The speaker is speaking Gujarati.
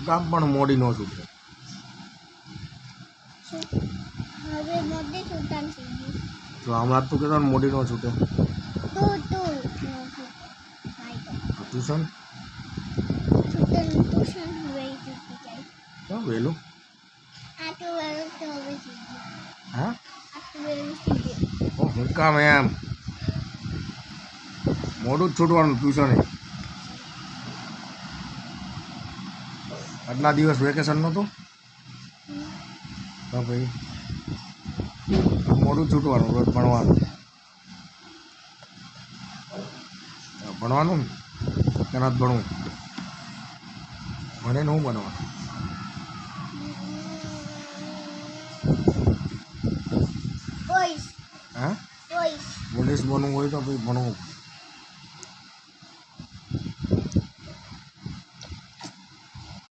કામ પણ મોડી ન છૂટે. તો હમણાં તું કહેતો મોડી ન છૂટે. ટ્યુશન વહેલું હા હું કામ એમ મોડું જ છૂટવાનું ટ્યુશન. આજના દિવસ વેકેશન નહોતું તો ભાઈ મોડું છૂટવાનું રોજ ભણવાનું ભણવાનું કે નથી ભણવું ભણે ને હું ભણવાનું હા પોલીસ બનવું હોય તો ભાઈ ભણવું.